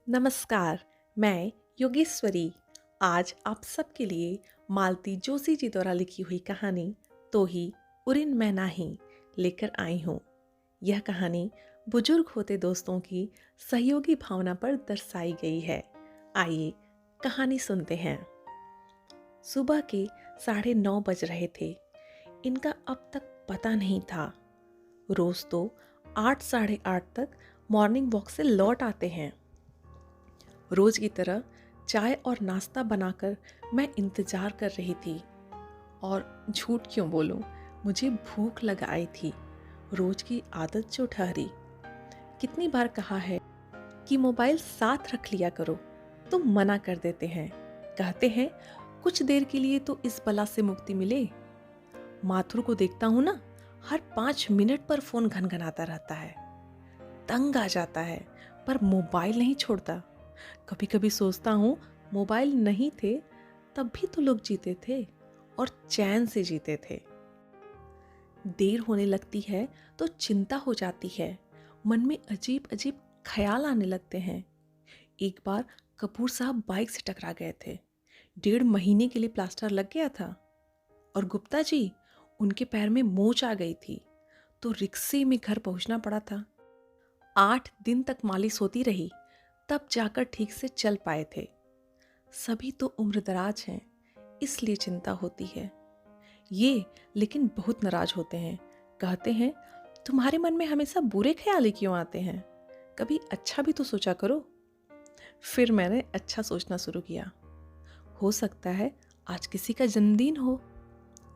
नमस्कार, मैं योगेश्वरी आज आप सबके लिए मालती जोशी जी द्वारा लिखी हुई कहानी तो ही उरिन मैं नाही लेकर आई हूँ। यह कहानी बुजुर्ग होते दोस्तों की सहयोगी भावना पर दर्शाई गई है। आइए कहानी सुनते हैं। सुबह के 9:30 बज रहे थे। इनका अब तक पता नहीं था। रोज तो 8 साढ़े 8 तक मॉर्निंग वॉक से लौट आते हैं। रोज की तरह चाय और नाश्ता बनाकर मैं इंतजार कर रही थी। और झूठ क्यों बोलूं, मुझे भूख लग आई थी। रोज की आदत जो ठहरी। कितनी बार कहा है कि मोबाइल साथ रख लिया करो, तो मना कर देते हैं। कहते हैं कुछ देर के लिए तो इस बला से मुक्ति मिले। माथुर को देखता हूं ना, हर 5 मिनट पर फोन घनघनाता रहता है। तंग आ जाता है, पर मोबाइल नहीं छोड़ता। कभी कभी सोचता हूँ मोबाइल नहीं थे तब भी तो लोग जीते थे और चैन से जीते थे। देर होने लगती है तो चिंता हो जाती है। मन में अजीब अजीब ख्याल आने लगते हैं। एक बार कपूर साहब बाइक से टकरा गए थे। 1.5 महीने के लिए प्लास्टर लग गया था। और गुप्ता जी, उनके पैर में मोच आ गई थी तो रिक्शे में घर पहुंचना पड़ा था। 8 दिन तक मालिश होती रही, तब जाकर ठीक से चल पाए थे। सभी तो उम्रदराज हैं, इसलिए चिंता होती है। ये लेकिन बहुत नाराज होते हैं। कहते हैं तुम्हारे मन में हमेशा बुरे ख्याल ही क्यों आते हैं, कभी अच्छा भी तो सोचा करो। फिर मैंने अच्छा सोचना शुरू किया। हो सकता है आज किसी का जन्मदिन हो।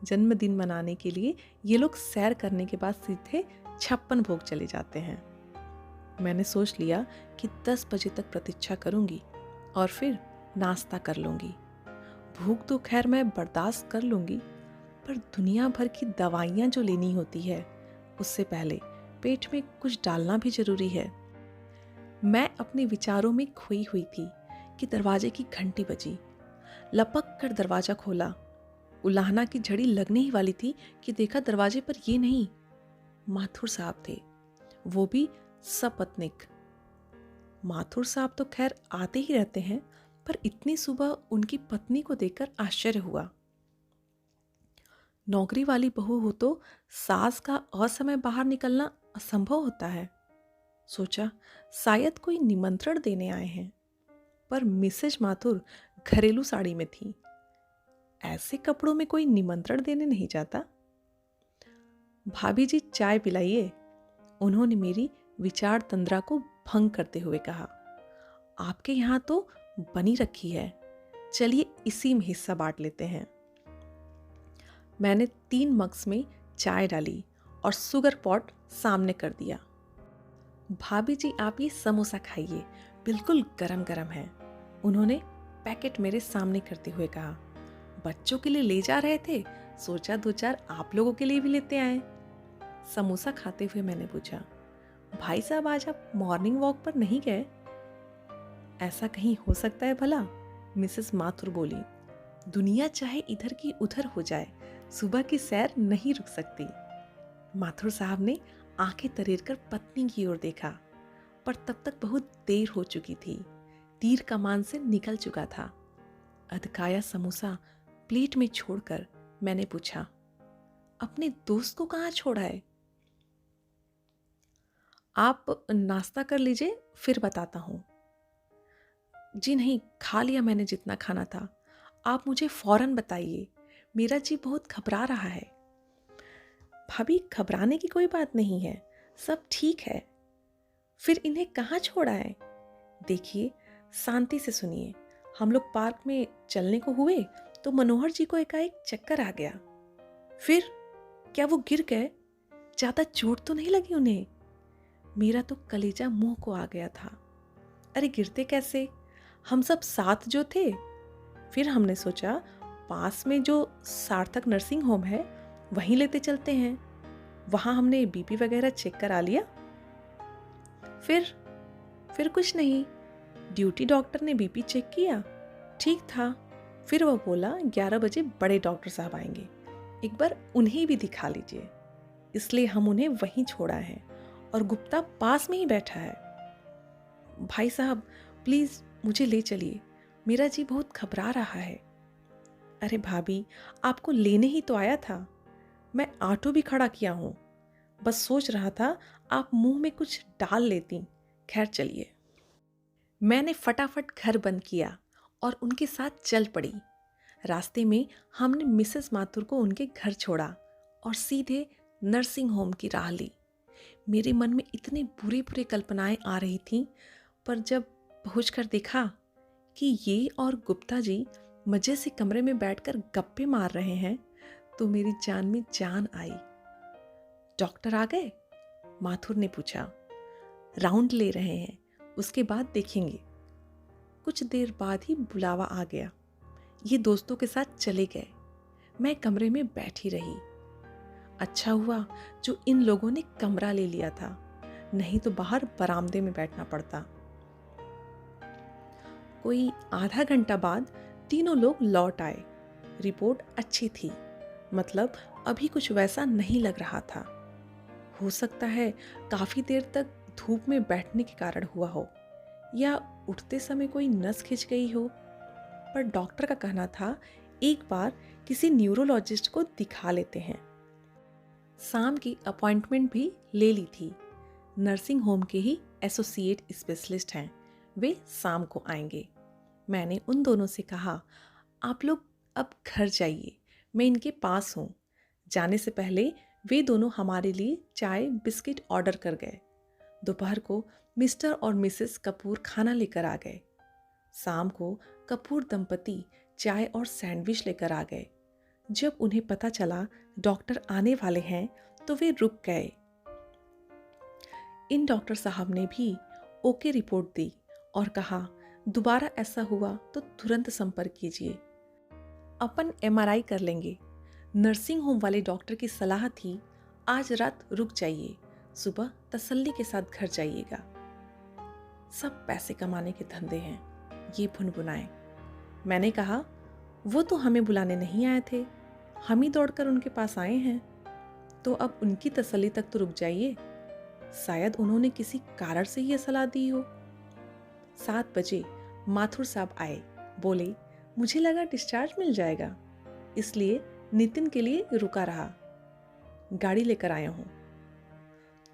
जन्मदिन मनाने के लिए ये लोग सैर करने के बाद सीधे 56 भोग चले जाते हैं। मैंने सोच लिया कि 10 बजे तक प्रतीक्षा करूंगी और फिर नाश्ता कर लूंगी। भूख तो खैर मैं बर्दाश्त कर लूंगी, पर दुनिया भर की दवाइयाँ जो लेनी होती है, उससे पहले पेट में कुछ डालना भी जरूरी है। मैं अपने विचारों में खोई हुई थी कि दरवाजे की घंटी बजी। लपक कर दरवाजा खोला। उलाहना की झड़ी लगने ही वाली थी कि देखा दरवाजे पर ये नहीं, माथुर साहब थे। वो भी सपत्नीक। माथुर साहब तो खैर आते ही रहते हैं, पर इतनी सुबह उनकी पत्नी को देखकर आश्चर्य हुआ। नौकरी वाली बहू हो तो सास का असमय बाहर निकलना असंभव होता है। सोचा शायद कोई निमंत्रण देने आए हैं, पर मिसेज माथुर घरेलू साड़ी में थी। ऐसे कपड़ों में कोई निमंत्रण देने नहीं जाता। भाभी जी चाय पिलाइए, उन्होंने मेरी विचार तंद्रा को भंग करते हुए कहा। आपके यहाँ तो बनी रखी है, चलिए इसी में हिस्सा बांट लेते हैं। मैंने 3 मग्स में चाय डाली और शुगर पॉट सामने कर दिया। भाभी जी आप ये समोसा खाइए, बिल्कुल गरम गरम है, उन्होंने पैकेट मेरे सामने करते हुए कहा। बच्चों के लिए ले जा रहे थे, सोचा 2-4 आप लोगों के लिए भी लेते आए। समोसा खाते हुए मैंने पूछा, भाई साहब आज आप मॉर्निंग वॉक पर नहीं गए? ऐसा कहीं हो सकता है भला? मिसेस माथुर बोली। दुनिया चाहे इधर की उधर हो जाए, सुबह की सैर नहीं रुक सकती। माथुर साहब ने आंखें तरेरकर पत्नी की ओर देखा, पर तब तक बहुत देर हो चुकी थी। तीर कमान से निकल चुका था। अधखाया समोसा प्लेट में छोड़कर मैंने पूछा, अपने दोस्त को कहाँ छोड़ा है? आप नाश्ता कर लीजिए, फिर बताता हूँ। जी नहीं, खा लिया मैंने जितना खाना था। आप मुझे फौरन बताइए, मेरा जी बहुत घबरा रहा है। भाभी घबराने की कोई बात नहीं है, सब ठीक है। फिर इन्हें कहाँ छोड़ा है? देखिए, शांति से सुनिए। हम लोग पार्क में चलने को हुए तो मनोहर जी को एकाएक चक्कर आ गया। फिर क्या वो गिर गए? ज्यादा चोट तो नहीं लगी उन्हें? मेरा तो कलेजा मुंह को आ गया था। अरे गिरते कैसे, हम सब साथ जो थे। फिर हमने सोचा पास में जो सार्थक नर्सिंग होम है वहीं लेते चलते हैं। वहां हमने बीपी वगैरह चेक करा लिया। फिर कुछ नहीं, ड्यूटी डॉक्टर ने बीपी चेक किया, ठीक था। फिर वह बोला 11 बजे बड़े डॉक्टर साहब आएंगे, एक बार उन्हें भी दिखा लीजिए। इसलिए हम उन्हें वहीं छोड़ा है और गुप्ता पास में ही बैठा है। भाई साहब, प्लीज़ मुझे ले चलिए, मेरा जी बहुत घबरा रहा है। अरे भाभी, आपको लेने ही तो आया था। मैं ऑटो भी खड़ा किया हूँ। बस सोच रहा था आप मुंह में कुछ डाल लेती। खैर चलिए। मैंने फटाफट घर बंद किया और उनके साथ चल पड़ी। रास्ते में हमने मिसेस माथुर को उनके घर छोड़ा और सीधे नर्सिंग होम की राह ली। मेरे मन में इतनी बुरी बुरी कल्पनाएं आ रही थीं, पर जब पहुंचकर देखा कि ये और गुप्ता जी मजे से कमरे में बैठकर गप्पे मार रहे हैं, तो मेरी जान में जान आई। डॉक्टर आ गए? माथुर ने पूछा। राउंड ले रहे हैं, उसके बाद देखेंगे। कुछ देर बाद ही बुलावा आ गया। ये दोस्तों के साथ चले गए। मैं कमरे में बैठी रही। अच्छा हुआ जो इन लोगों ने कमरा ले लिया था, नहीं तो बाहर बरामदे में बैठना पड़ता। कोई आधा घंटा बाद तीनों लोग लौट आए। रिपोर्ट अच्छी थी, मतलब अभी कुछ वैसा नहीं लग रहा था। हो सकता है काफी देर तक धूप में बैठने के कारण हुआ हो, या उठते समय कोई नस खिंच गई हो। पर डॉक्टर का कहना था एक बार किसी न्यूरोलॉजिस्ट को दिखा लेते हैं। शाम की अपॉइंटमेंट भी ले ली थी। नर्सिंग होम के ही एसोसिएट स्पेशलिस्ट हैं, वे शाम को आएंगे। मैंने उन दोनों से कहा, आप लोग अब घर जाइए, मैं इनके पास हूँ। जाने से पहले वे दोनों हमारे लिए चाय बिस्किट ऑर्डर कर गए। दोपहर को मिस्टर और मिसेस कपूर खाना लेकर आ गए। शाम को कपूर दंपति चाय और सैंडविच लेकर आ गए। जब उन्हें पता चला डॉक्टर आने वाले हैं, तो वे रुक गए। इन डॉक्टर साहब ने भी ओके रिपोर्ट दी और कहा, दोबारा ऐसा हुआ तो तुरंत संपर्क कीजिए, अपन एमआरआई कर लेंगे। नर्सिंग होम वाले डॉक्टर की सलाह थी, आज रात रुक जाइए, सुबह तसल्ली के साथ घर जाइएगा। सब पैसे कमाने के धंधे हैं, ये भुनभुनाए। मैंने कहा, वो तो हमें बुलाने नहीं आए थे, हम ही दौड़कर उनके पास आए हैं, तो अब उनकी तसल्ली तक तो रुक जाइए। शायद उन्होंने किसी कारण से ये सलाह दी हो। 7 बजे माथुर साहब आए। बोले, मुझे लगा डिस्चार्ज मिल जाएगा, इसलिए नितिन के लिए रुका रहा, गाड़ी लेकर आया हूँ।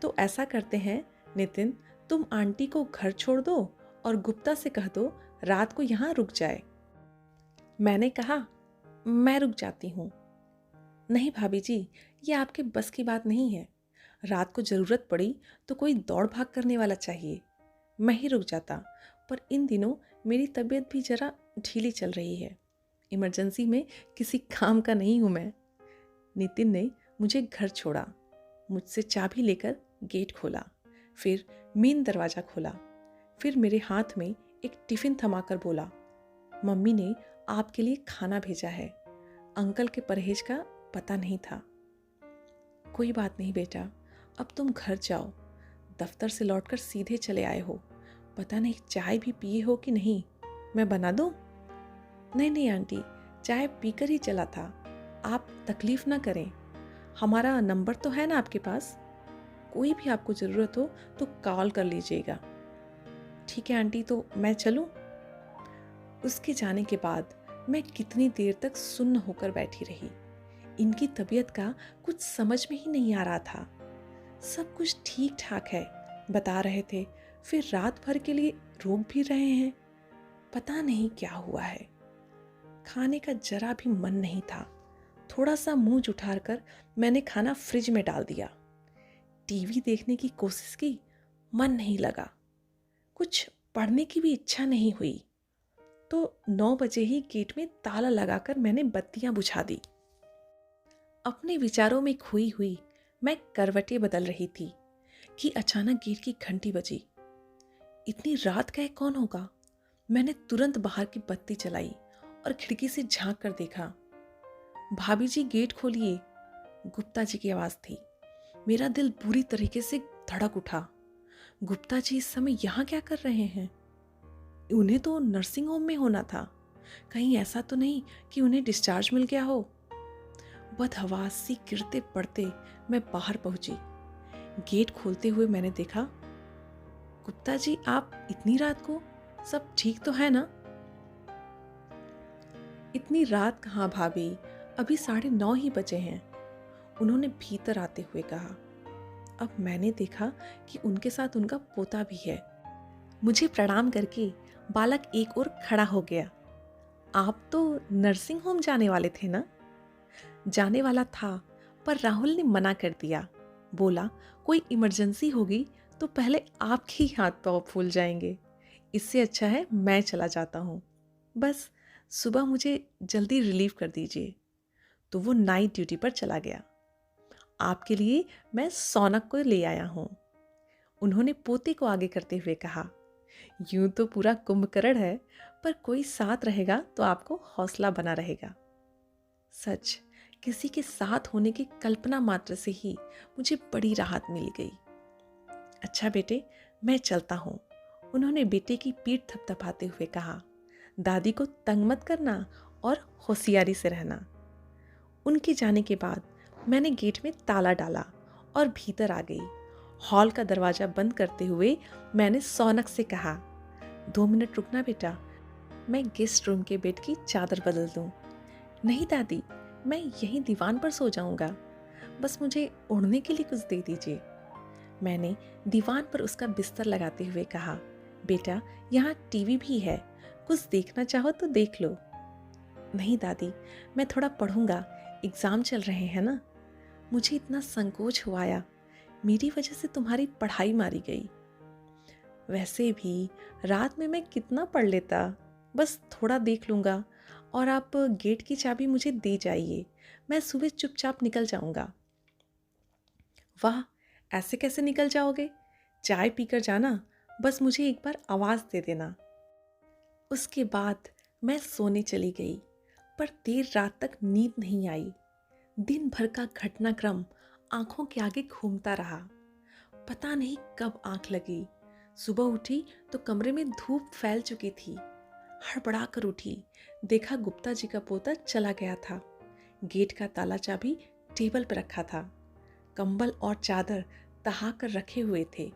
तो ऐसा करते हैं नितिन, तुम आंटी को घर छोड़ दो और गुप्ता से कह दो रात को यहाँ रुक जाए। मैंने कहा, मैं रुक जाती हूँ। नहीं भाभी जी, ये आपके बस की बात नहीं है। रात को जरूरत पड़ी तो कोई दौड़ भाग करने वाला चाहिए। मैं ही रुक जाता, पर इन दिनों मेरी तबीयत भी जरा ढीली चल रही है। इमरजेंसी में किसी काम का नहीं हूँ मैं। नितिन ने मुझे घर छोड़ा, मुझसे चाबी लेकर गेट खोला, फिर मेन दरवाज़ा खोला, फिर मेरे हाथ में एक टिफ़िन थमाकर बोला, मम्मी ने आपके लिए खाना भेजा है। अंकल के परहेज का पता नहीं था। कोई बात नहीं बेटा, अब तुम घर जाओ। दफ्तर से लौटकर सीधे चले आए हो, पता नहीं चाय भी पिए हो कि नहीं, मैं बना दूँ? नहीं नहीं आंटी, चाय पीकर ही चला था, आप तकलीफ ना करें। हमारा नंबर तो है ना आपके पास, कोई भी आपको ज़रूरत हो तो कॉल कर लीजिएगा। ठीक है आंटी, तो मैं चलूँ? उसके जाने के बाद मैं कितनी देर तक सुन्न होकर बैठी रही। इनकी तबीयत का कुछ समझ में ही नहीं आ रहा था। सब कुछ ठीक ठाक है बता रहे थे, फिर रात भर के लिए रोक भी रहे हैं। पता नहीं क्या हुआ है। खाने का जरा भी मन नहीं था। थोड़ा सा मुंह जुठाकर मैंने खाना फ्रिज में डाल दिया। टीवी देखने की कोशिश की, मन नहीं लगा। कुछ पढ़ने की भी इच्छा नहीं हुई। तो 9 बजे ही गेट में ताला लगाकर मैंने बत्तियां बुझा दी। अपने विचारों में खोई हुई मैं करवटें बदल रही थी कि अचानक गेट की घंटी बजी। इतनी रात गए कौन होगा? मैंने तुरंत बाहर की बत्ती जलाई और खिड़की से झांक कर देखा। भाभी जी गेट खोलिए, गुप्ता जी की आवाज़ थी। मेरा दिल बुरी तरीके से धड़क उठा। गुप्ता जी इस समय यहाँ क्या कर रहे हैं? उन्हें तो नर्सिंग होम में होना था। कहीं ऐसा तो नहीं कि उन्हें डिस्चार्ज मिल गया हो? बदहवास सी गिरते पड़ते मैं बाहर पहुंची। गेट खोलते हुए मैंने देखा, गुप्ता जी आप इतनी रात को? सब ठीक तो है ना? इतनी रात कहाँ भाभी, अभी 9:30 ही बजे हैं, उन्होंने भीतर आते हुए कहा। अब मैंने देखा कि उनके साथ उनका पोता भी है। मुझे प्रणाम करके बालक एक ओर खड़ा हो गया। आप तो नर्सिंग होम जाने वाले थे ना? जाने वाला था, पर राहुल ने मना कर दिया। बोला कोई इमरजेंसी होगी तो पहले आपके ही हाथ पाँव फूल जाएंगे। इससे अच्छा है मैं चला जाता हूँ। बस सुबह मुझे जल्दी रिलीव कर दीजिए। तो वो नाइट ड्यूटी पर चला गया। आपके लिए मैं सौनक को ले आया हूँ, उन्होंने पोते को आगे करते हुए कहा। यूं तो पूरा कुंभकर्ण है, पर कोई साथ रहेगा तो आपको हौसला बना रहेगा। सच, किसी के साथ होने की कल्पना मात्र से ही मुझे बड़ी राहत मिल गई। अच्छा बेटे, मैं चलता हूँ, उन्होंने बेटे की पीठ थपथपाते हुए कहा। दादी को तंग मत करना और होशियारी से रहना। उनके जाने के बाद मैंने गेट में ताला डाला और भीतर आ गई। हॉल का दरवाजा बंद करते हुए मैंने सौनक से कहा, 2 मिनट रुकना बेटा, मैं गेस्ट रूम के बेड की चादर बदल दूं। नहीं दादी, मैं यहीं दीवान पर सो जाऊंगा, बस मुझे ओढ़ने के लिए कुछ दे दीजिए। मैंने दीवान पर उसका बिस्तर लगाते हुए कहा, बेटा यहाँ टीवी भी है, कुछ देखना चाहो तो देख लो। नहीं दादी, मैं थोड़ा पढ़ूंगा, एग्ज़ाम चल रहे हैं ना। मुझे इतना संकोच हुआ, मेरी वजह से तुम्हारी पढ़ाई मारी गई। वैसे भी रात में मैं कितना पढ़ लेता, बस थोड़ा देख लूँगा और आप गेट की चाबी मुझे दे जाइए, मैं सुबह चुपचाप निकल जाऊँगा। वाह, ऐसे कैसे निकल जाओगे? चाय पीकर जाना, बस मुझे एक बार आवाज़ दे देना। उसके बाद मैं सोने चली गई, पर देर रात तक नींद नहीं आई। दिन भर का घटनाक्रम आंखों के आगे घूमता रहा। पता नहीं कब आंख लगी। सुबह उठी तो कमरे में धूप फैल चुकी थी। हड़बड़ा कर उठी, देखा गुप्ता जी का पोता चला गया था। गेट का ताला चाबी टेबल पर रखा था। कंबल और चादर तहा कर रखे हुए थे।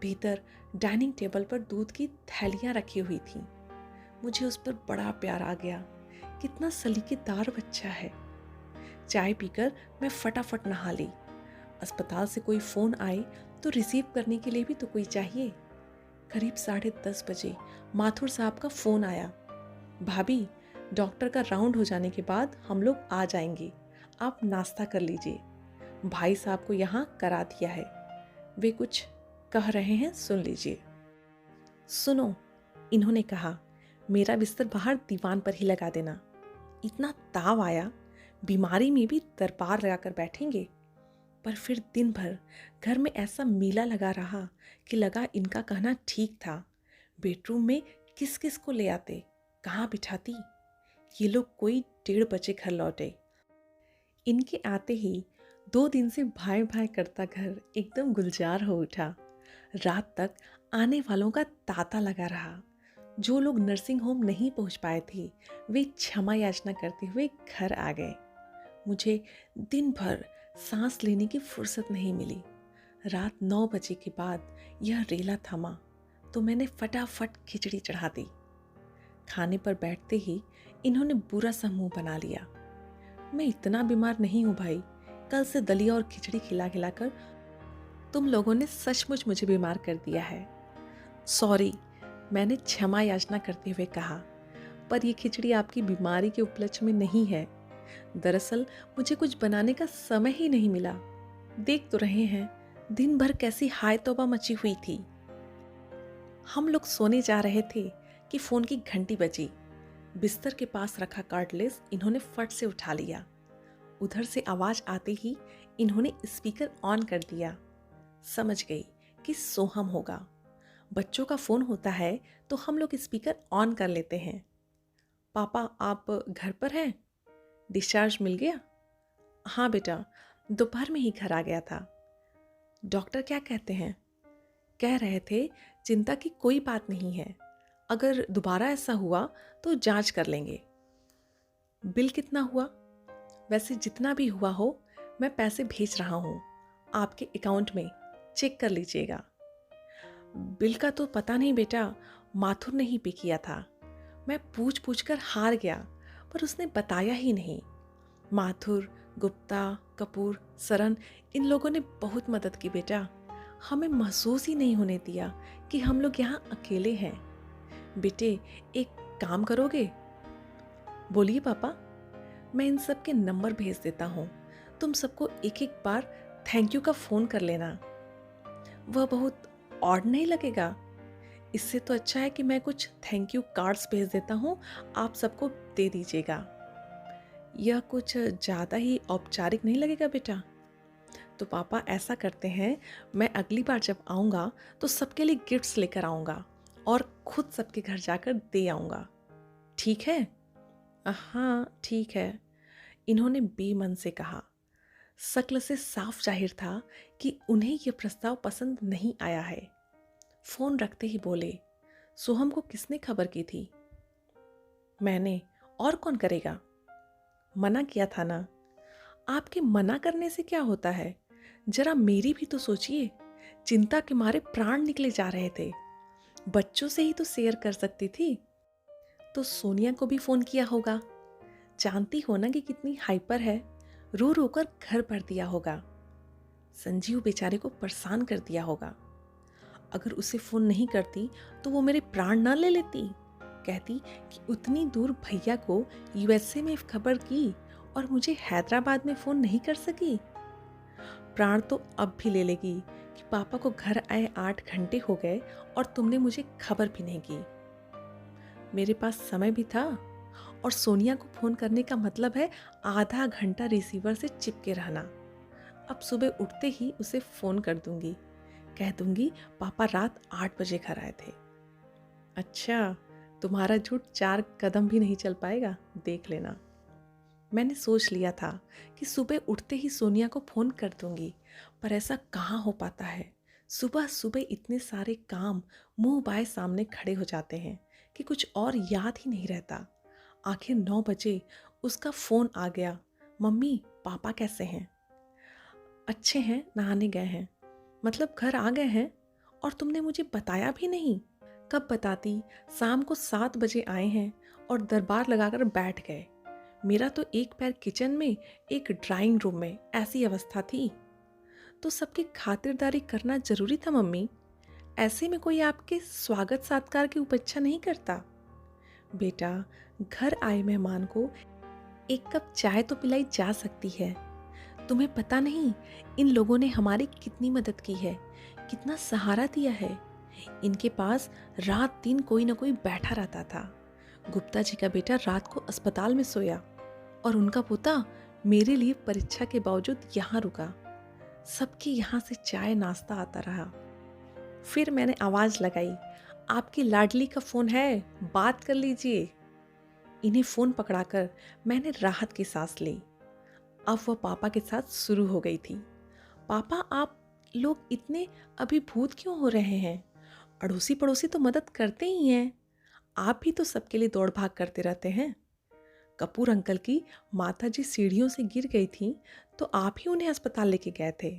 भीतर डाइनिंग टेबल पर दूध की थैलियां रखी हुई थीं। मुझे उस पर बड़ा प्यार आ गया। कितना सलीकेदार बच्चा है। चाय पीकर मैं फटाफट नहा ली। अस्पताल से कोई फ़ोन आए तो रिसीव करने के लिए भी तो कोई चाहिए। करीब 10:30 बजे माथुर साहब का फ़ोन आया। भाभी, डॉक्टर का राउंड हो जाने के बाद हम लोग आ जाएंगे, आप नाश्ता कर लीजिए। भाई साहब को यहाँ करा दिया है, वे कुछ कह रहे हैं, सुन लीजिए। सुनो, इन्होंने कहा, मेरा बिस्तर बाहर दीवान पर ही लगा देना। इतना ताव आया, बीमारी में भी दरबार लगाकर बैठेंगे। पर फिर दिन भर घर में ऐसा मेला लगा रहा कि लगा इनका कहना ठीक था। बेडरूम में किस किस को ले आते, कहाँ बिठाती। ये लोग कोई 1:30 बजे घर लौटे। इनके आते ही 2 दिन से भाई भाई करता घर एकदम गुलजार हो उठा। रात तक आने वालों का तांता लगा रहा। जो लोग नर्सिंग होम नहीं पहुंच पाए थे, वे क्षमा याचना करते हुए घर आ गए। मुझे दिन भर सांस लेने की फुर्सत नहीं मिली। रात 9 बजे के बाद यह रेला थमा तो मैंने फटाफट खिचड़ी चढ़ा दी। खाने पर बैठते ही इन्होंने बुरा सा मुंह बना लिया। मैं इतना बीमार नहीं हूँ भाई, कल से दलिया और खिचड़ी खिला खिलाकर तुम लोगों ने सचमुच मुझे बीमार कर दिया है। सॉरी, मैंने क्षमा याचना करते हुए कहा, पर यह खिचड़ी आपकी बीमारी के उपलक्ष्य में नहीं है। दरअसल मुझे कुछ बनाने का समय ही नहीं मिला। देख तो रहे हैं दिन भर कैसी हाय तौबा मची हुई थी। हम लोग सोने जा रहे थे कि फोन की घंटी बजी। बिस्तर के पास रखा कार्डलेस इन्होंने फट से उठा लिया। उधर से आवाज आते ही इन्होंने स्पीकर ऑन कर दिया। समझ गई कि सोहम होगा। बच्चों का फोन होता है तो हम लोग स्पीकर ऑन कर लेते हैं। पापा, आप घर पर हैं? डिस्चार्ज मिल गया? हाँ बेटा, दोपहर में ही घर आ गया था। डॉक्टर क्या कहते हैं? कह रहे थे चिंता की कोई बात नहीं है, अगर दोबारा ऐसा हुआ तो जांच कर लेंगे। बिल कितना हुआ? वैसे जितना भी हुआ हो, मैं पैसे भेज रहा हूँ आपके अकाउंट में, चेक कर लीजिएगा। बिल का तो पता नहीं बेटा, माथुर ने ही पे किया था। मैं पूछ पूछ कर हार गया, पर उसने बताया ही नहीं। माथुर, गुप्ता, कपूर, सरन, इन लोगों ने बहुत मदद की बेटा। हमें महसूस ही नहीं होने दिया कि हम लोग यहाँ अकेले हैं। बेटे, एक काम करोगे? बोलिए पापा। मैं इन सब के नंबर भेज देता हूँ। तुम सबको एक एक बार थैंक यू का फ़ोन कर लेना। वह बहुत ऑड नहीं लगेगा? इससे तो अच्छा है कि मैं कुछ थैंक यू कार्ड्स भेज देता हूँ, आप सबको दे दीजिएगा। यह कुछ ज़्यादा ही औपचारिक नहीं लगेगा बेटा? तो पापा ऐसा करते हैं, मैं अगली बार जब आऊँगा तो सबके लिए गिफ्ट्स लेकर आऊँगा और खुद सबके घर जाकर दे आऊँगा। ठीक है? हाँ, ठीक है, इन्होंने बेमन से कहा। शक्ल से साफ जाहिर था कि उन्हें यह प्रस्ताव पसंद नहीं आया है। फोन रखते ही बोले, सोहम को किसने खबर की थी? मैंने। और कौन करेगा? मना किया था ना। आपके मना करने से क्या होता है? जरा मेरी भी तो सोचिए। चिंता के मारे प्राण निकले जा रहे थे। बच्चों से ही तो शेयर कर सकती थी। तो सोनिया को भी फोन किया होगा। जानती हो ना कि कितनी हाइपर है। रो रो कर घर भर दिया होगा। संजीव बेचारे को परेशान कर दिया होगा। अगर उसे फोन नहीं करती तो वो मेरे प्राण ना ले लेती। कहती कि उतनी दूर भैया को यूएसए में खबर की और मुझे हैदराबाद में फोन नहीं कर सकी। प्राण तो अब भी ले लेगी कि पापा को घर आए 8 घंटे हो गए और तुमने मुझे खबर भी नहीं की। मेरे पास समय भी था और सोनिया को फोन करने का मतलब है आधा घंटा रिसीवर से चिपके रहना। अब सुबह उठते ही उसे फोन कर दूंगी। कह दूंगी पापा रात 8 बजे घर आए थे। अच्छा, तुम्हारा झूठ 4 कदम भी नहीं चल पाएगा, देख लेना। मैंने सोच लिया था कि सुबह उठते ही सोनिया को फोन कर दूंगी, पर ऐसा कहाँ हो पाता है। सुबह सुबह इतने सारे काम मुंह बाए सामने खड़े हो जाते हैं कि कुछ और याद ही नहीं रहता। आखिर 9 बजे उसका फोन आ गया। मम्मी, पापा कैसे हैं? अच्छे हैं, नहाने गए हैं। मतलब घर आ गए हैं? और तुमने मुझे बताया भी नहीं। कब बताती? शाम को 7 बजे आए हैं और दरबार लगाकर बैठ गए। मेरा तो एक पैर किचन में, एक ड्राइंग रूम में, ऐसी अवस्था थी। तो सबकी खातिरदारी करना जरूरी था मम्मी। ऐसे में कोई आपके स्वागत सत्कार की उपेक्षा नहीं करता। बेटा, घर आए मेहमान को एक कप चाय तो पिलाई जा सकती है। तुम्हें पता नहीं इन लोगों ने हमारी कितनी मदद की है, कितना सहारा दिया है। इनके पास रात दिन कोई ना कोई बैठा रहता था। गुप्ता जी का बेटा रात को अस्पताल में सोया और उनका पोता मेरे लिए परीक्षा के बावजूद यहाँ रुका। सबके यहाँ से चाय नाश्ता आता रहा। फिर मैंने आवाज लगाई, आपकी लाडली का फोन है, बात कर लीजिए। इन्हें फोन पकड़ाकर मैंने राहत की सांस ली। अब वह पापा के साथ शुरू हो गई थी। पापा, आप लोग इतने अभिभूत क्यों हो रहे हैं? अड़ोसी पड़ोसी तो मदद करते ही हैं। आप भी तो सबके लिए दौड़ भाग करते रहते हैं। कपूर अंकल की माताजी सीढ़ियों से गिर गई थी तो आप ही उन्हें अस्पताल लेके गए थे।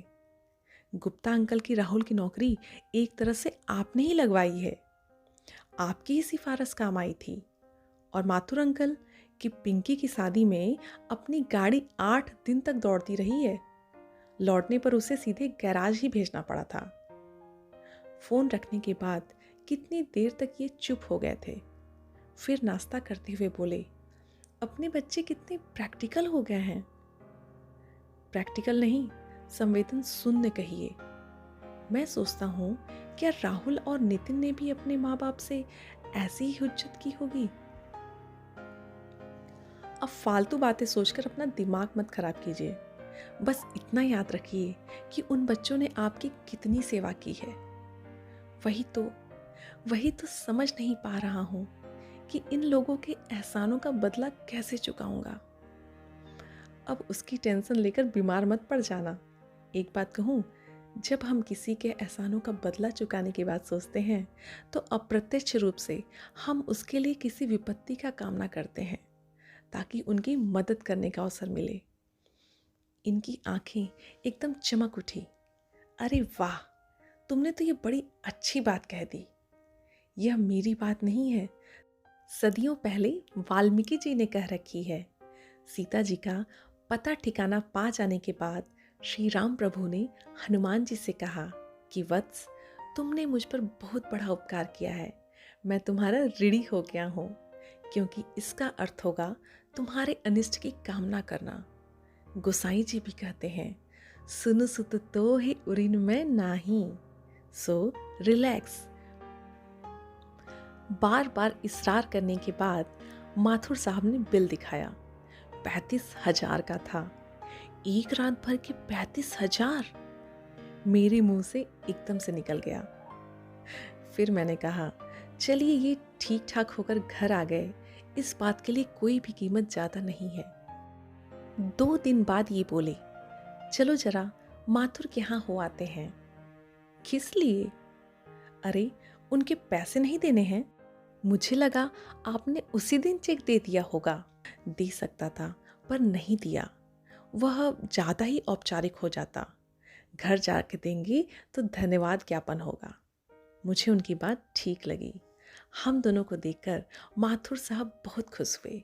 गुप्ता अंकल की राहुल की नौकरी एक तरह से आपने ही लगवाई है। आपकी ही सिफारिश काम आई थी। और माथुर अंकल की पिंकी की शादी में अपनी गाड़ी 8 दिन तक दौड़ती रही है। लौटने पर उसे सीधे गैराज ही भेजना पड़ा था। फोन रखने के बाद कितनी देर तक ये चुप हो गए थे। फिर नाश्ता करते हुए बोले, अपने बच्चे कितने प्रैक्टिकल हो गए हैं। प्रैक्टिकल नहीं, संवेदन शून्य कहिए। मैं सोचता हूँ क्या राहुल और नितिन ने भी अपने माँ बाप से ऐसी ही हुज्जत की होगी। अब फालतू बातें सोचकर अपना दिमाग मत खराब कीजिए। बस इतना याद रखिए कि उन बच्चों ने आपकी कितनी सेवा की है। वही तो समझ नहीं पा रहा हूँ कि इन लोगों के एहसानों का बदला कैसे चुकाऊंगा। अब उसकी टेंशन लेकर बीमार मत पड़ जाना। एक बात कहूँ, जब हम किसी के एहसानों का बदला चुकाने की बात सोचते हैं तो अप्रत्यक्ष रूप से हम उसके लिए किसी विपत्ति का कामना करते हैं ताकि उनकी मदद करने का अवसर मिले। इनकी आंखें एकदम चमक उठी। अरे वाह, तुमने तो ये बड़ी अच्छी बात कह दी। यह मेरी बात नहीं है, सदियों पहले वाल्मीकि जी ने कह रखी है। सीता जी का पता ठिकाना पा जाने के बाद श्री राम प्रभु ने हनुमान जी से कहा कि वत्स, तुमने मुझ पर बहुत बड़ा उपकार किया है, मैं तुम्हारा ऋणी हो गया हूँ, क्योंकि इसका अर्थ होगा तुम्हारे अनिष्ट की कामना करना। गोसाई जी भी कहते हैं, सुन सुत तो ही उरिन में नाही, सो रिलैक्स। बार बार इसरार करने के बाद माथुर साहब ने बिल दिखाया। 35,000 का था। एक रात भर के 35,000 मेरे मुंह से एकदम से निकल गया। फिर मैंने कहा, चलिए ये ठीक ठाक होकर घर आ गए, इस बात के लिए कोई भी कीमत ज्यादा नहीं है। 2 दिन बाद ये बोले, चलो जरा माथुर के यहाँ हो आते हैं। किस लिए? अरे, उनके पैसे नहीं देने हैं। मुझे लगा आपने उसी दिन चेक दे दिया होगा। दे सकता था पर नहीं दिया, वह ज़्यादा ही औपचारिक हो जाता। घर जाके देंगी तो धन्यवाद ज्ञापन होगा। मुझे उनकी बात ठीक लगी। हम दोनों को देखकर माथुर साहब बहुत खुश हुए।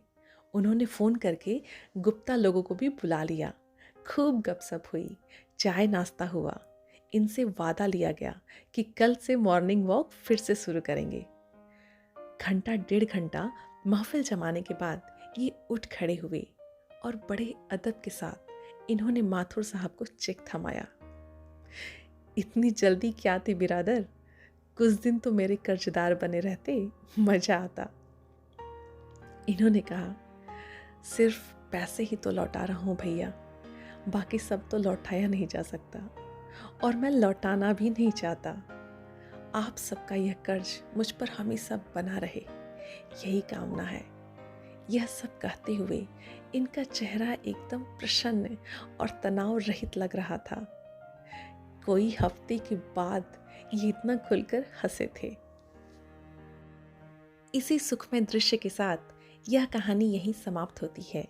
उन्होंने फ़ोन करके गुप्ता लोगों को भी बुला लिया। खूब गपशप हुई, चाय नाश्ता हुआ। इनसे वादा लिया गया कि कल से मॉर्निंग वॉक फिर से शुरू करेंगे। घंटा 1.5 घंटा महफिल जमाने के बाद ये उठ खड़े हुए और बड़े अदब के साथ इन्होंने माथुर साहब को चेक थमाया। इतनी जल्दी क्या थी बिरादर, कुछ दिन तो मेरे कर्जदार बने रहते, मजा आता। इन्होंने कहा, सिर्फ पैसे ही तो लौटा रहा हूँ भैया, बाकी सब तो लौटाया नहीं जा सकता और मैं लौटाना भी नहीं चाहता। आप सबका यह कर्ज मुझ पर हमेशा बना रहे, यही कामना है। यह सब कहते हुए इनका चेहरा एकदम प्रसन्न और तनाव रहित लग रहा था। कोई हफ्ते के बाद ये इतना खुलकर हंसे थे। इसी सुखमय दृश्य के साथ यह कहानी यहीं समाप्त होती है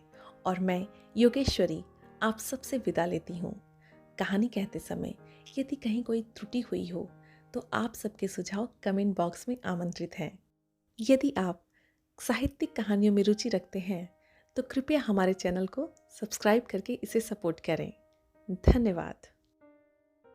और मैं योगेश्वरी आप सबसे विदा लेती हूँ। कहानी कहते समय यदि कहीं कोई त्रुटि हुई हो तो आप सबके सुझाव कमेंट बॉक्स में आमंत्रित हैं। यदि आप साहित्यिक कहानियों में रुचि रखते हैं तो कृपया हमारे चैनल को सब्सक्राइब करके इसे सपोर्ट करें। धन्यवाद।